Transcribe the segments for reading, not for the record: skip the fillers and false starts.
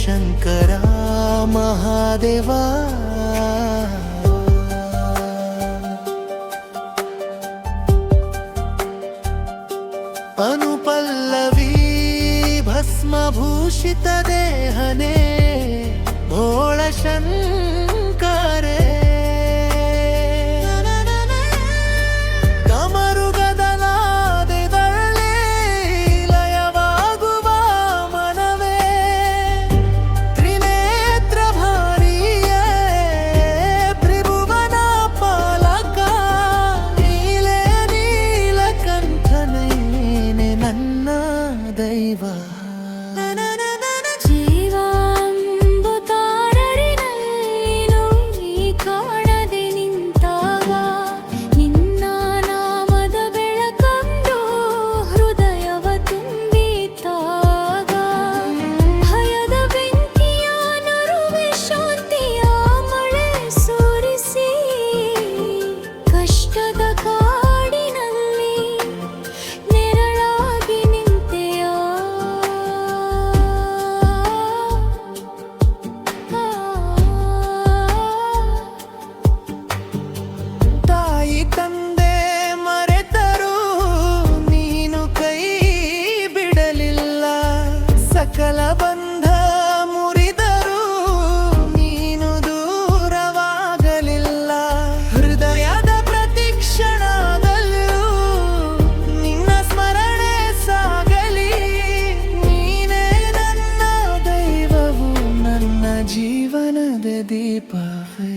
ಶಂಕರ ಮಹಾದೇವ. ಅನುಪಲ್ಲವಿ ಭಸ್ಮಭೂಷಿತ ದೇಹನೇ ಭೋಳ ಶಂಕರೇ. ಕಮರುಗದಲಾದಿದಳ್ಳಿ ಲಯವಾಗುವ ಮನವೇ ತ್ರಿನೇತ್ರಧಾರಿಯೇ ತ್ರಿಭುವನ ಪಾಲಕ ನೀಲೇ ನೀಲಕಂಠನೇ ನನ್ನ ದೈವ. ಸಕಲ ಬಂಧ ಮುರಿದರೂ ನೀನು ದೂರವಾಗಲಿಲ್ಲ. ಹೃದಯದ ಪ್ರತಿಕ್ಷಣದಲ್ಲೂ ನಿನ್ನ ಸ್ಮರಣೆ ಸಾಗಲಿ. ನೀನೇ ನನ್ನ ದೈವವು, ನನ್ನ ಜೀವನದ ದೀಪವೇ.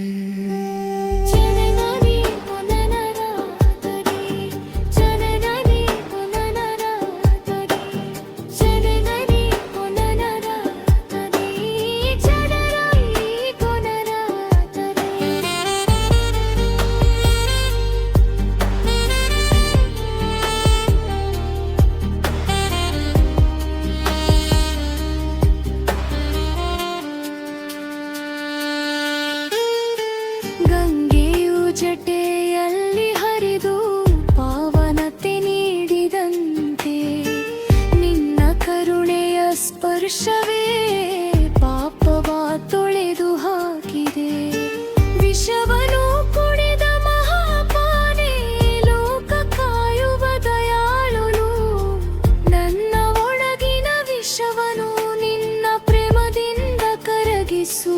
ಜಟೆಯಲ್ಲಿ ಹರಿದು ಪಾವನತೆ ನೀಡಿದಂತೆ ನಿನ್ನ ಕರುಣೆಯ ಸ್ಪರ್ಶವೇ ಪಾಪವ ತೊಳೆದು ಹಾಕಿದೆ. ವಿಷವನು ಕುಡಿದ ಮಹಾಪಾನೆ ಲೋಕ ಕಾಯುವ ದಯಾಳುನು. ನನ್ನ ಒಳಗಿನ ವಿಷವನು ನಿನ್ನ ಪ್ರೇಮದಿಂದ ಕರಗಿಸು.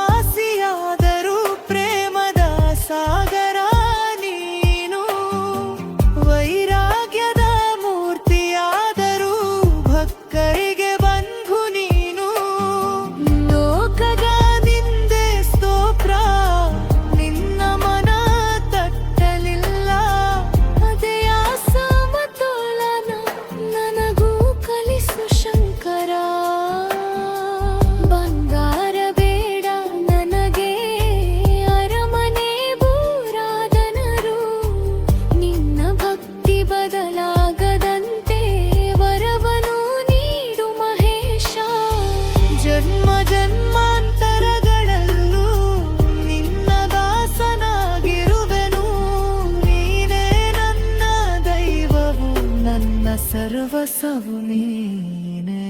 ಶಾನವಾಸಿಯಾದರೂ ಪ್ರೇಮದ ಸಾಗರ ನೀನು. ವೈರಾಗ್ಯದ ಮೂರ್ತಿಯಾದರೂ ಭಕ್ತರಿಗೆ ಬಂಧು ನೀನು. ಲೋಕದ ನಿಂದೆ ಸ್ತೋತ್ರ ನಿನ್ನ ಮನ ತಟ್ಟಲಿಲ್ಲ. ಅದೇಯ ಸಮತೋಲನ ನನಗೂ ಕಲಿಸು ಶಂಕರ. ಜನ್ಮ ಜನ್ಮಾಂತರಗಳಲ್ಲೂ ನಿನ್ನ ದಾಸನಾಗಿರುವೆನು. ನೀನೇ ನನ್ನ ದೈವವು, ನನ್ನ ಸರ್ವಸವು ನೀನೇ.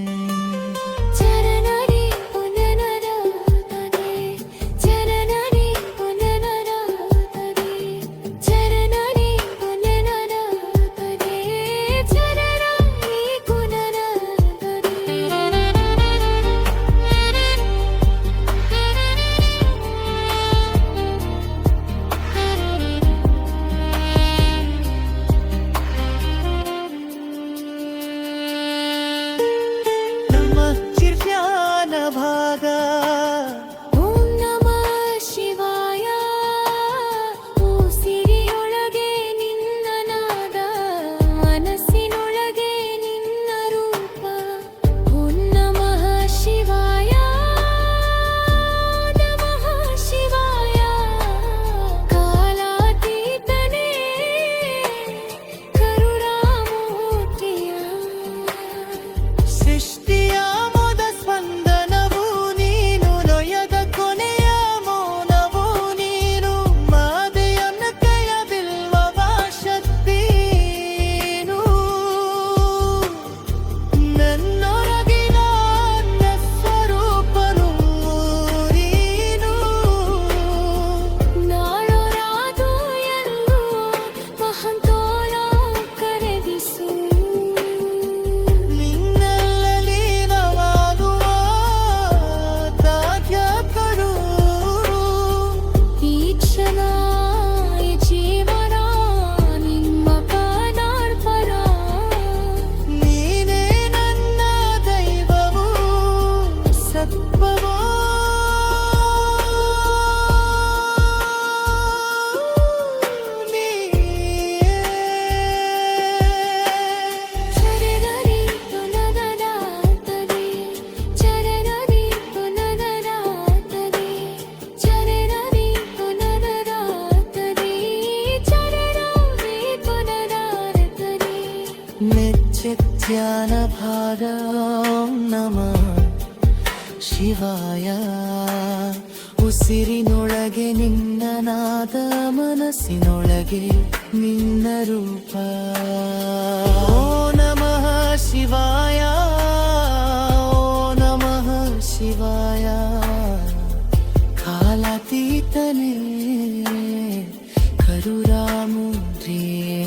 ಧ್ಯಾನ ಭಾಗ ಓಂ ನಮಃ ಶಿವಾಯ. ಉಸಿರಿನೊಳಗೆ ನಿನ್ನ ನಾದ, ಮನಸ್ಸಿನೊಳಗೆ ನಿನ್ನ ರೂಪ. ಓ ನಮಃ ಶಿವಾಯ, ಓ ನಮಃ ಶಿವಾಯ. ಕಾಲಾತೀತನೇ ಕರುರಾಮುದ್ರಿಯೇ